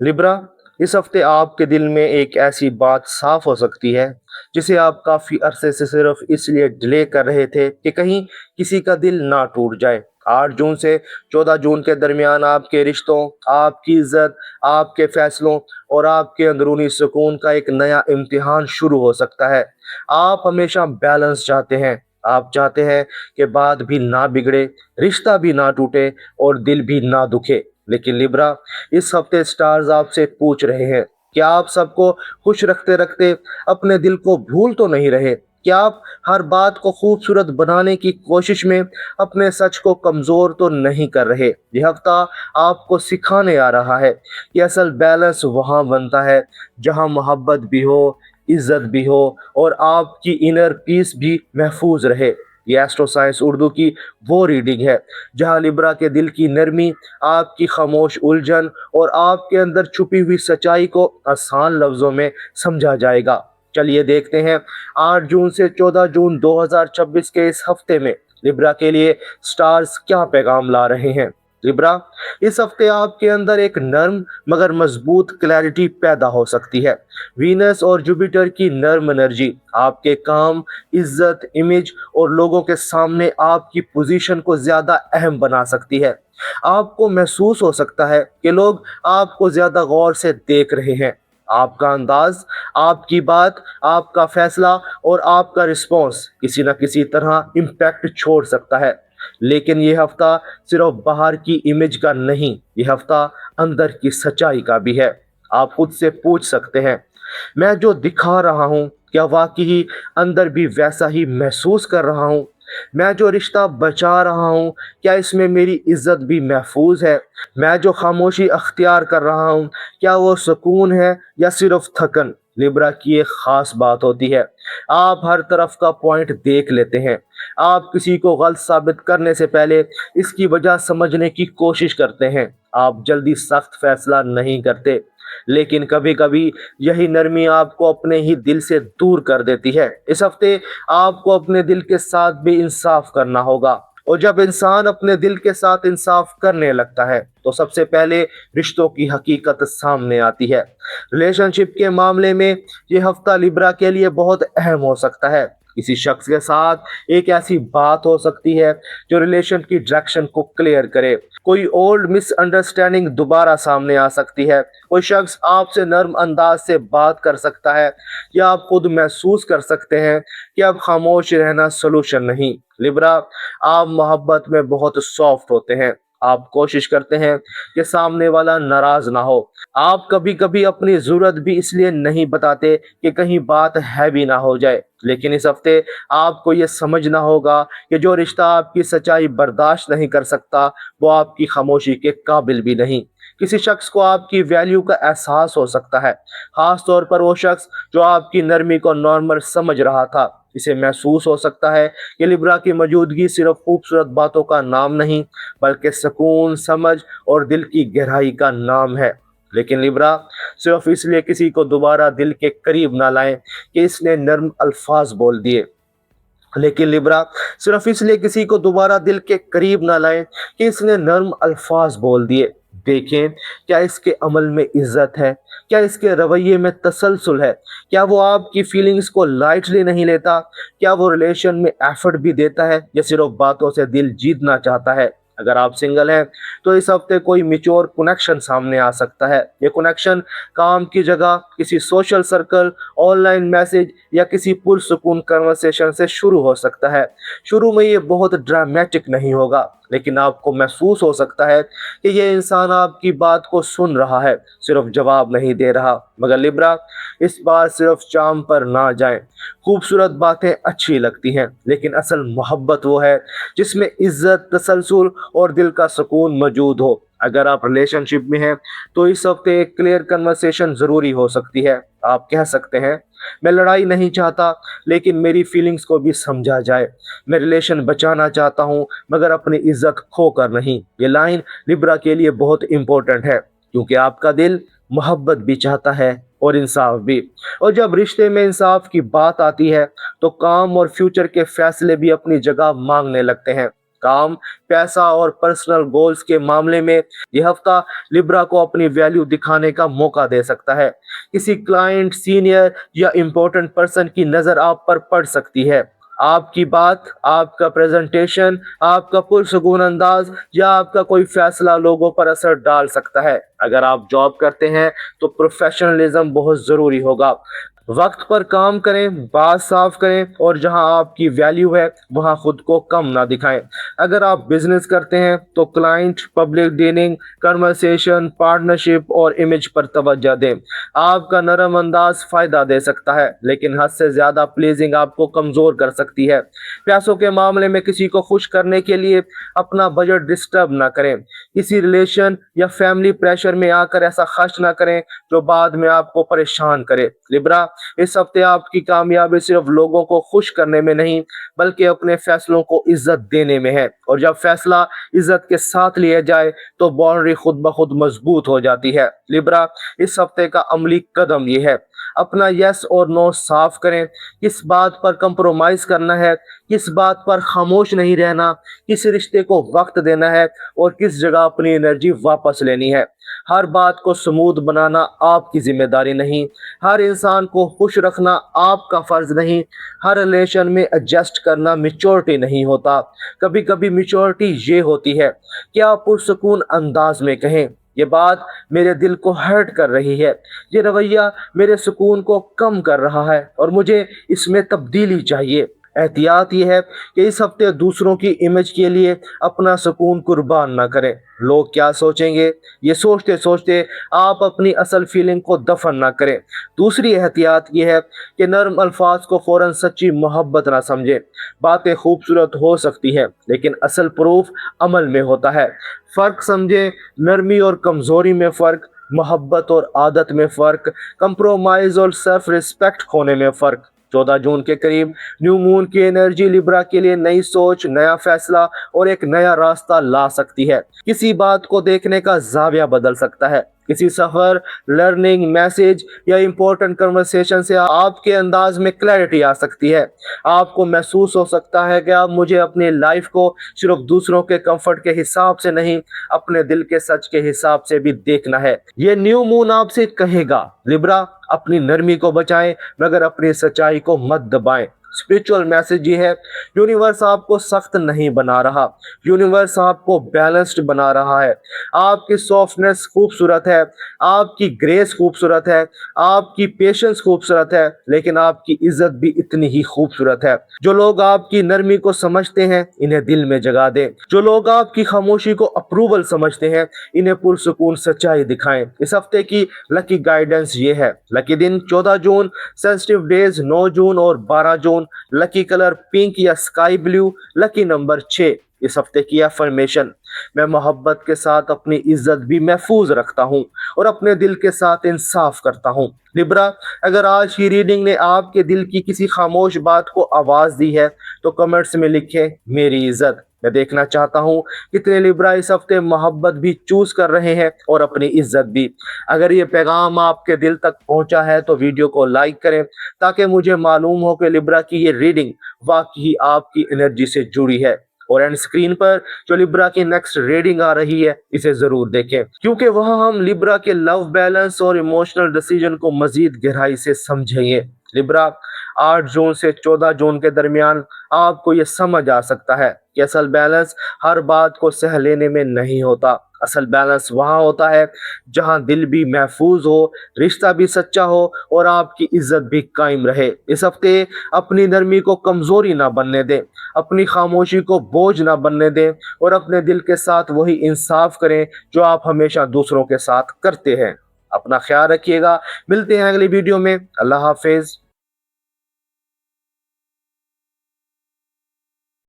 Libra, इस हफ्ते आपके दिल में एक ऐसी बात साफ हो सकती है जिसे आप काफी अरसे से सिर्फ इसलिए डिले कर रहे थे कि कहीं किसी का दिल ना टूट जाए। 8 जून से 14 जून के दरमियान आपके रिश्तों, आपकी इज्जत, आपके फैसलों और आपके अंदरूनी सुकून का एक नया इम्तिहान शुरू हो सकता है। आप हमेशा बैलेंस चाहते हैं। आप चाहते हैं कि बात भी ना बिगड़े, रिश्ता भी ना टूटे और दिल भी ना दुखे। लेकिन लिब्रा, इस हफ्ते स्टार्स आपसे पूछ रहे हैं, क्या आप सबको खुश रखते रखते अपने दिल को भूल तो नहीं रहे? क्या आप हर बात को खूबसूरत बनाने की कोशिश में अपने सच को कमजोर तो नहीं कर रहे? यह हफ्ता आपको सिखाने आ रहा है कि असल बैलेंस वहां बनता है जहां मोहब्बत भी हो, इज्जत भी हो और आपकी इनर पीस भी महफूज रहे। ये एस्ट्रो साइंस उर्दू की वो रीडिंग है जहां लिब्रा के दिल की नरमी, आपकी खामोश उलझन और आपके अंदर छुपी हुई सच्चाई को आसान लफ्जों में समझा जाएगा। चलिए देखते हैं 8 जून से 14 जून 2026 के इस हफ्ते में लिब्रा के लिए स्टार्स क्या पैगाम ला रहे हैं। लिब्रा, इस हफ्ते आपके अंदर एक नर्म मगर मजबूत क्लैरिटी पैदा हो सकती है। वीनस और जुपिटर की नर्म एनर्जी आपके काम, इज्जत, इमेज और लोगों के सामने आपकी पोजीशन को ज्यादा अहम बना सकती है। आपको महसूस हो सकता है कि लोग आपको ज्यादा गौर से देख रहे हैं। आपका अंदाज, आपकी बात, आपका फैसला और आपका रिस्पॉन्स किसी न किसी तरह इम्पैक्ट छोड़ सकता है। लेकिन ये हफ्ता सिर्फ बाहर की इमेज का नहीं, ये हफ्ता अंदर की सच्चाई का भी है। आप खुद से पूछ सकते हैं, मैं जो दिखा रहा हूँ क्या वाकई अंदर भी वैसा ही महसूस कर रहा हूँ? मैं जो रिश्ता बचा रहा हूँ क्या इसमें मेरी इज्जत भी महफूज है? मैं जो खामोशी अख्तियार कर रहा हूँ क्या वो सुकून है या सिर्फ थकन? लिब्रा की एक खास बात होती है, आप हर तरफ का पॉइंट देख लेते हैं। आप किसी को गलत साबित करने से पहले इसकी वजह समझने की कोशिश करते हैं। आप जल्दी सख्त फैसला नहीं करते। लेकिन कभी कभी यही नरमी आपको अपने ही दिल से दूर कर देती है। इस हफ्ते आपको अपने दिल के साथ भी इंसाफ करना होगा। और जब इंसान अपने दिल के साथ इंसाफ करने लगता है तो सबसे पहले रिश्तों की हकीकत सामने आती है। रिलेशनशिप के मामले में ये हफ्ता लिब्रा के लिए बहुत अहम हो सकता है। किसी शख्स के साथ एक ऐसी बात हो सकती है जो रिलेशन की डायरेक्शन को क्लियर करे। कोई ओल्ड मिसअंडरस्टैंडिंग दोबारा सामने आ सकती है। कोई शख्स आपसे नर्म अंदाज से बात कर सकता है या आप खुद महसूस कर सकते हैं कि अब खामोश रहना सोल्यूशन नहीं। लिब्रा, आप मोहब्बत में बहुत सॉफ्ट होते हैं। आप कोशिश करते हैं कि सामने वाला नाराज ना हो। आप कभी कभी अपनी जरूरत भी इसलिए नहीं बताते कि कहीं बात हैवी ना हो जाए। लेकिन इस हफ्ते आपको ये समझना होगा कि जो रिश्ता आपकी सच्चाई बर्दाश्त नहीं कर सकता वो आपकी खामोशी के काबिल भी नहीं। किसी शख्स को आपकी वैल्यू का एहसास हो सकता है, खास तौर पर वो शख्स जो आपकी नरमी को नॉर्मल समझ रहा था। इसे महसूस हो सकता है कि लिब्रा की मौजूदगी सिर्फ खूबसूरत बातों का नाम नहीं बल्कि सुकून, समझ और दिल की गहराई का नाम है। लेकिन लिब्रा, सिर्फ इसलिए किसी को दोबारा दिल के करीब ना लाएं कि इसने नर्म अल्फाज बोल दिए। लेकिन लिब्रा, सिर्फ इसलिए किसी को दोबारा दिल के करीब ना लाएं कि इसने नर्म अल्फाज बोल दिए। देखें, क्या इसके अमल में इज्जत है? क्या इसके रवैये में तसलसल है? क्या वो आपकी फीलिंग्स को लाइटली नहीं लेता? क्या वो रिलेशन में एफर्ट भी देता है या सिर्फ बातों से दिल जीतना चाहता है? अगर आप सिंगल हैं तो इस हफ्ते कोई मिच्योर कनेक्शन सामने आ सकता है। ये कनेक्शन काम की जगह, किसी सोशल सर्कल, ऑनलाइन मैसेज या किसी पुरसुकून कन्वर्सेशन से शुरू हो सकता है। शुरू में ये बहुत ड्रामेटिक नहीं होगा, लेकिन आपको महसूस हो सकता है कि ये इंसान आपकी बात को सुन रहा है, सिर्फ जवाब नहीं दे रहा। मगर लिब्रा, इस बार सिर्फ चाम पर ना जाएं। खूबसूरत बातें अच्छी लगती हैं, लेकिन असल मोहब्बत वो है जिसमें इज्जत, तसलसल और दिल का सुकून मौजूद हो। अगर आप रिलेशनशिप में हैं तो इस हफ्ते एक क्लियर कन्वर्सेशन जरूरी हो सकती है। आप कह सकते हैं, मैं लड़ाई नहीं चाहता लेकिन मेरी फीलिंग्स को भी समझा जाए। मैं रिलेशन बचाना चाहता हूँ मगर अपनी इज्जत खो कर नहीं। ये लाइन लिब्रा के लिए बहुत इंपॉर्टेंट है क्योंकि आपका दिल मोहब्बत भी चाहता है और इंसाफ भी। और जब रिश्ते में इंसाफ की बात आती है तो काम और फ्यूचर के फैसले भी अपनी जगह मांगने लगते हैं। काम, पैसा और पर्सनल गोल्स के मामले में यह हफ्ता लिब्रा को अपनी वैल्यू दिखाने का मौका दे सकता है। किसी क्लाइंट, सीनियर या इम्पोर्टेंट पर्सन की नज़र आप पर पड़ सकती है। आपकी बात, आपका प्रेजेंटेशन, आपका पुरसुकून अंदाज या आपका कोई फैसला लोगों पर असर डाल सकता है। अगर आप जॉब करते हैं तो प्रोफेशनलिज्म बहुत ज़रूरी होगा। वक्त पर काम करें, बात साफ करें और जहां आपकी वैल्यू है वहां खुद को कम ना दिखाएं। अगर आप बिजनेस करते हैं तो client, public dealing, conversation, partnership और इमेज पर तवज्जो दें। आपका नरम अंदाज फायदा दे सकता है, लेकिन हद से ज्यादा प्लीजिंग आपको कमजोर कर सकती है। पैसों के मामले में किसी को खुश करने के लिए अपना बजट डिस्टर्ब ना करें। किसी रिलेशन या फैमिली प्रेशर में आकर ऐसा खर्च ना करें जो बाद में आपको परेशान करे। लिब्रा, इस हफ्ते आपकी कामयाबी सिर्फ लोगों को खुश करने में नहीं बल्कि अपने फैसलों को इज्जत देने में है, और जब फैसला इज्जत के साथ लिया जाए तो बाउंड्री खुद ब खुद मजबूत हो जाती है। लिब्रा, इस हफ्ते का अमली कदम यह है, अपना यस और नो साफ करें। किस बात पर कंप्रोमाइज करना है, किस बात पर खामोश नहीं रहना, किस रिश्ते को वक्त देना है और किस जगह अपनी एनर्जी वापस लेनी है। हर बात को स्मूथ बनाना आपकी जिम्मेदारी नहीं, हर इंसान को खुश रखना आपका फर्ज नहीं, हर रिलेशन में एडजस्ट करना मैच्योरिटी नहीं होता। कभी कभी मैच्योरिटी ये होती है कि आप पुरसुकून अंदाज में कहें, ये बात मेरे दिल को हर्ट कर रही है, ये रवैया मेरे सुकून को कम कर रहा है और मुझे इसमें तब्दीली चाहिए। एहतियात ये है कि इस हफ्ते दूसरों की इमेज के लिए अपना सुकून कुर्बान ना करें। लोग क्या सोचेंगे, ये सोचते सोचते आप अपनी असल फीलिंग को दफन ना करें। दूसरी एहतियात ये है कि नर्म अल्फाज को फौरन सच्ची मोहब्बत ना समझें। बातें खूबसूरत हो सकती है लेकिन असल प्रूफ अमल में होता है। फर्क समझें, नरमी और कमजोरी में फर्क, मोहब्बत और आदत में फर्क, कंप्रोमाइज और सेल्फ रिस्पेक्ट खोने में फर्क। 14 जून के करीब न्यू मून की एनर्जी लिब्रा के लिए नई सोच, नया फैसला और एक नया रास्ता ला सकती है। किसी बात को देखने का जाविया बदल सकता है। किसी सफर, लर्निंग, मैसेज या इंपॉर्टेंट कन्वर्सेशन से आपके अंदाज में क्लैरिटी आ सकती है। आपको महसूस हो सकता है कि आप मुझे अपनी लाइफ को सिर्फ दूसरों के कंफर्ट के हिसाब से नहीं, अपने दिल के सच के हिसाब से भी देखना है। ये न्यू मून आपसे कहेगा, लिब्रा, अपनी नरमी को बचाएं मगर अपनी सच्चाई को मत दबाएं। स्पिरिचुअल मैसेज ये है, यूनिवर्स आपको सख्त नहीं बना रहा, यूनिवर्स आपको बैलेंस्ड बना रहा है। आपकी सॉफ्टनेस खूबसूरत है, आपकी ग्रेस खूबसूरत है, आपकी पेशेंस खूबसूरत है, लेकिन आपकी इज्जत भी इतनी ही खूबसूरत है। जो लोग आपकी नरमी को समझते हैं इन्हें दिल में जगा दें। जो लोग आपकी खामोशी को अप्रूवल समझते हैं इन्हें पुरसुकून सच्चाई दिखाएं। इस हफ्ते की लकी गाइडेंस ये है, लकी दिन 14 जून, सेंसिटिव डेज 9 जून और 12 जून, लकी कलर पिंक या स्काई ब्लू, लकी नंबर 6। इस हफ्ते की अफर्मेशन, मैं मोहब्बत के साथ अपनी इज्जत भी महफूज रखता हूँ और अपने दिल के साथ इंसाफ करता हूँ। लिब्रा, अगर आज की रीडिंग ने आपके दिल की किसी खामोश बात को आवाज दी है तो कमेंट्स में लिखें मेरी इज्जत। मैं देखना चाहता हूँ कितने लिब्रा इस हफ्ते मोहब्बत भी चूज कर रहे हैं और अपनी इज्जत भी। अगर ये पैगाम आपके दिल तक पहुंचा है तो वीडियो को लाइक करें ताकि मुझे मालूम हो कि लिब्रा की ये रीडिंग वाकई आपकी एनर्जी से जुड़ी है। और एंड स्क्रीन पर जो लिब्रा की नेक्स्ट रीडिंग आ रही है इसे जरूर देखें, क्योंकि वहां हम लिब्रा के लव बैलेंस और इमोशनल डिसीजन को मजीद गहराई से समझेंगे। लिब्रा, 8 जून से 14 जून के दरमियान आपको ये समझ आ सकता है कि असल बैलेंस हर बात को सह लेने में नहीं होता। असल बैलेंस वहां होता है जहां दिल भी महफूज हो, रिश्ता भी सच्चा हो और आपकी इज्जत भी कायम रहे। इस हफ्ते अपनी नरमी को कमजोरी ना बनने दें, अपनी खामोशी को बोझ ना बनने दें और अपने दिल के साथ वही इंसाफ करें जो आप हमेशा दूसरों के साथ करते हैं। अपना ख्याल रखिएगा, मिलते हैं अगली वीडियो में। अल्लाह हाफिज।